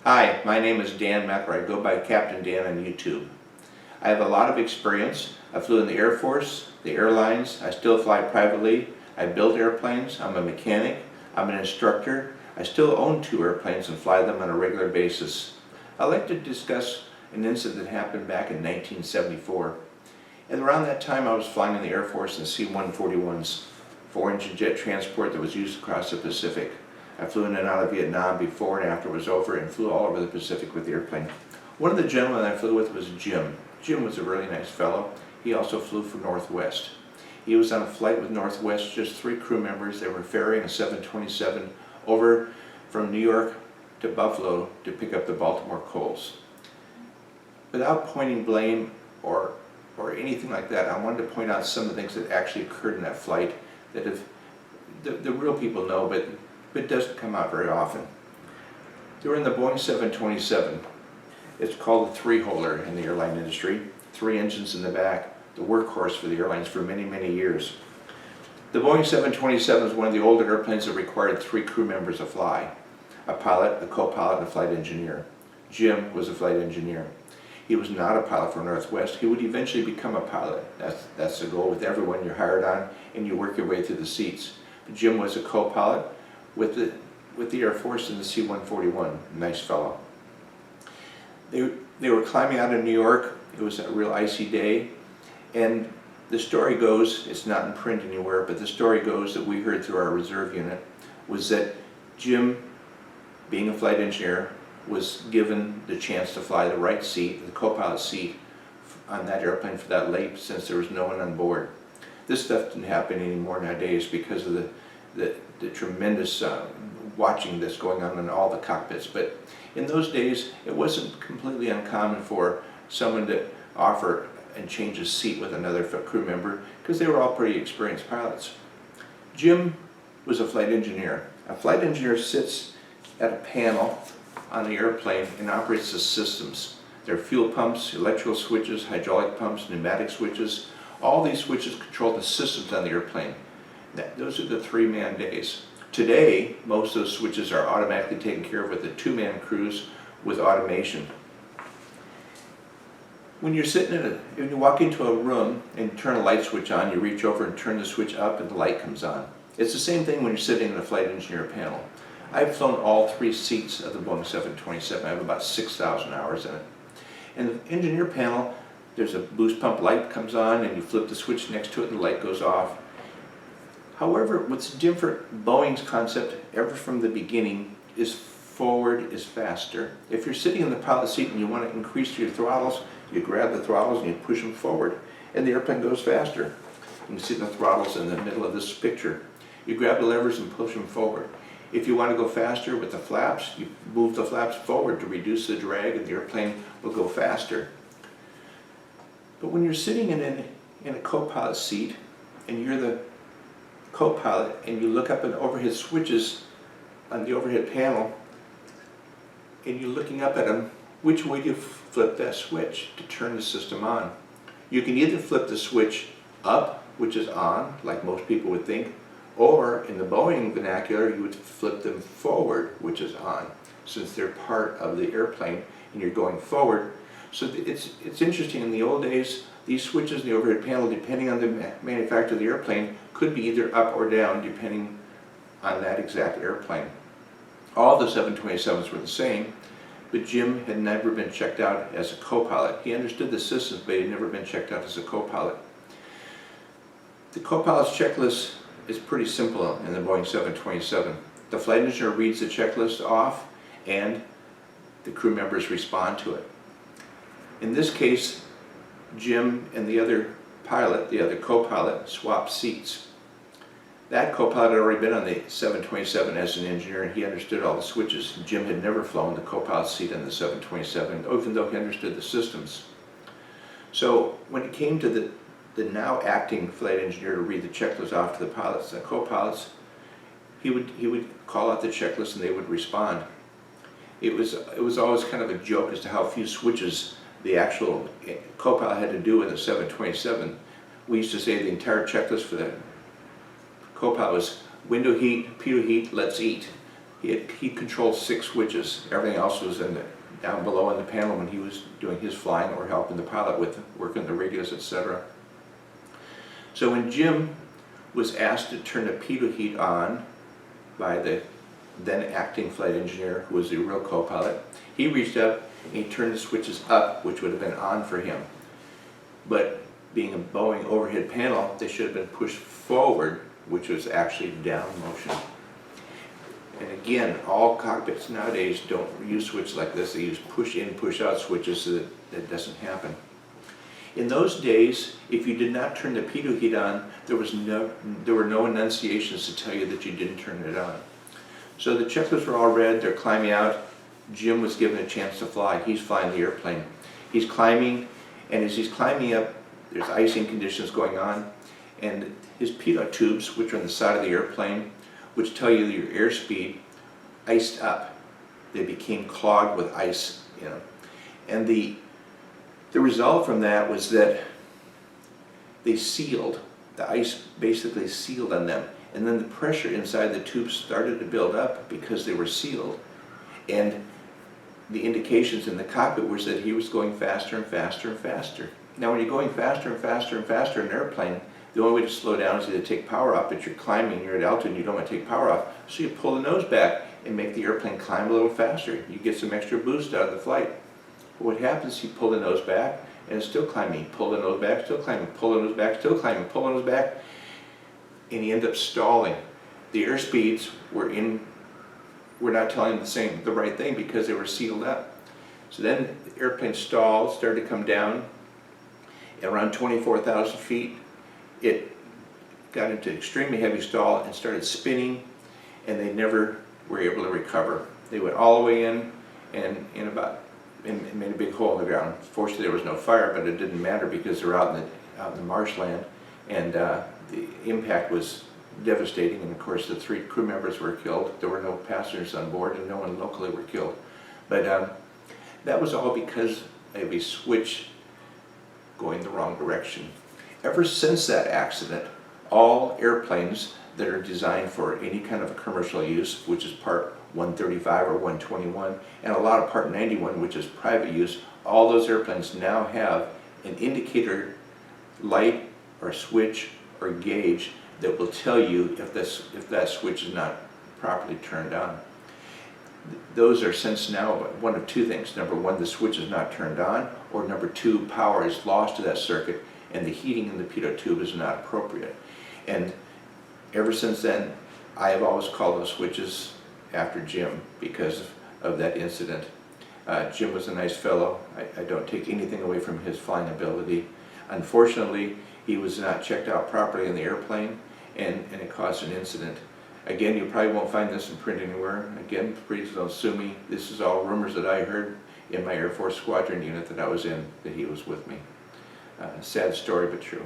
Hi, my name is Dan Meckler. I go by Captain Dan on YouTube. I have a lot of experience. I flew in the Air Force, the airlines. I still fly privately. I build airplanes. I'm a mechanic. I'm an instructor. I still own 2 airplanes and fly them on a regular basis. I'd like to discuss an incident that happened back in 1974. And around that time I was flying in the Air Force in C-141s, 4-engine jet transport that was used across the Pacific. I flew in and out of Vietnam before and after it was over and flew all over the Pacific with the airplane. One of the gentlemen I flew with was Jim. Jim was a really nice fellow. He also flew for Northwest. He was on a flight with Northwest, just 3 crew members. They were ferrying a 727 over from New York to Buffalo to pick up the Baltimore coals. Without pointing blame or anything like that, I wanted to point out some of the things that actually occurred in that flight that if the real people know, but it doesn't come out very often. They were in the Boeing 727. It's called a 3-holer in the airline industry. 3 engines in the back, the workhorse for the airlines for many, many years. The Boeing 727 is one of the older airplanes that required 3 crew members to fly. A pilot, a co-pilot, and a flight engineer. Jim was a flight engineer. He was not a pilot for Northwest. He would eventually become a pilot. That's the goal with everyone you're hired on, and you work your way through the seats. But Jim was a co-pilot with the Air Force in the C-141. Nice fellow. They were climbing out of New York. It was a real icy day, and the story goes, it's not in print anywhere, but the story goes that we heard through our reserve unit was that Jim, being a flight engineer, was given the chance to fly the right seat, the co-pilot seat, on that airplane for that late, since there was no one on board. This stuff didn't happen anymore nowadays because of the tremendous watching that's going on in all the cockpits. But in those days, it wasn't completely uncommon for someone to offer and change a seat with another crew member because they were all pretty experienced pilots. Jim was a flight engineer. A flight engineer sits at a panel on the airplane and operates the systems. There are fuel pumps, electrical switches, hydraulic pumps, pneumatic switches. All these switches control the systems on the airplane. Those are the 3-man days. Today, most of those switches are automatically taken care of with the 2-man crews with automation. When you're sitting when you walk into a room and turn a light switch on, you reach over and turn the switch up and the light comes on. It's the same thing when you're sitting in a flight engineer panel. I've flown all 3 seats of the Boeing 727. I have about 6,000 hours in it. And the engineer panel, there's a boost pump light comes on and you flip the switch next to it and the light goes off. However, what's different, Boeing's concept ever from the beginning is forward is faster. If you're sitting in the pilot seat and you want to increase your throttles, you grab the throttles and you push them forward and the airplane goes faster. You can see the throttles in the middle of this picture. You grab the levers and push them forward. If you want to go faster with the flaps, you move the flaps forward to reduce the drag and the airplane will go faster. But when you're sitting in a co-pilot seat and you're the co-pilot and you look up at overhead switches on the overhead panel and you're looking up at them, which way do you flip that switch to turn the system on? You can either flip the switch up, which is on, like most people would think, or in the Boeing vernacular, you would flip them forward, which is on, since they're part of the airplane and you're going forward. So it's interesting, in the old days, these switches in the overhead panel, depending on the manufacturer of the airplane, could be either up or down, depending on that exact airplane. All the 727s were the same, but Jim had never been checked out as a co-pilot. He understood the systems, but he had never been checked out as a co-pilot. The co-pilot's checklist is pretty simple in the Boeing 727. The flight engineer reads the checklist off and the crew members respond to it. In this case, Jim and the other pilot, the other co-pilot, swapped seats. That co-pilot had already been on the 727 as an engineer and he understood all the switches. Jim had never flown the co-pilot seat on the 727, even though he understood the systems. So when it came to the now acting flight engineer to read the checklist off to the pilots and co-pilots, he would call out the checklist and they would respond. It was always kind of a joke as to how few switches the actual co-pilot had to do in the 727. We used to say the entire checklist for the co-pilot was window heat, pitot heat, let's eat. He controlled 6 switches. Everything else was down below in the panel when he was doing his flying or helping the pilot with working the radios, etc. So when Jim was asked to turn the pitot heat on by the then acting flight engineer, who was the real co-pilot, he reached up and he turned the switches up, which would have been on for him. But being a Boeing overhead panel, they should have been pushed forward, which was actually down motion. And again, all cockpits nowadays don't use switches like this. They use push-in, push-out switches so that doesn't happen. In those days, if you did not turn the pitot heat on, there were no annunciations to tell you that you didn't turn it on. So the checklists were all read, they're climbing out. Jim was given a chance to fly. He's flying the airplane. He's climbing, and as he's climbing up, there's icing conditions going on, and his pitot tubes, which are on the side of the airplane, which tell you your airspeed, iced up. They became clogged with ice, And the result from that was that they sealed. The ice basically sealed on them. And then the pressure inside the tubes started to build up because they were sealed. And the indications in the cockpit was that he was going faster and faster and faster. Now when you're going faster and faster and faster in an airplane, the only way to slow down is either take power off, but you're climbing, you're at altitude, and you don't want to take power off, so you pull the nose back and make the airplane climb a little faster. You get some extra boost out of the flight. But what happens is you pull the nose back, and it's still climbing. Pull the nose back, still climbing. Pull the nose back, still climbing. Pull the nose back, and you end up stalling. The airspeeds were not telling the right thing because they were sealed up. So then the airplane stalled, started to come down. Around 24,000 feet, it got into extremely heavy stall and started spinning, and they never were able to recover. They went all the way in and made a big hole in the ground. Fortunately, there was no fire, but it didn't matter because they were out in the marshland, and the impact was devastating. And of course, the 3 crew members were killed. There were no passengers on board, and no one locally were killed. But that was all because of a switch going the wrong direction. Ever since that accident, all airplanes that are designed for any kind of a commercial use, which is Part 135 or 121, and a lot of Part 91, which is private use, all those airplanes now have an indicator light or switch or gauge that will tell you if that switch is not properly turned on. Those are sensed now one of 2 things. Number 1, the switch is not turned on, or number 2, power is lost to that circuit and the heating in the pitot tube is not appropriate. And ever since then, I have always called those switches after Jim because of that incident. Jim was a nice fellow. I don't take anything away from his flying ability. Unfortunately, he was not checked out properly in the airplane, and it caused an incident. Again, you probably won't find this in print anywhere. Again, please don't sue me. This is all rumors that I heard in my Air Force Squadron unit that I was in, that he was with me. Sad story, but true.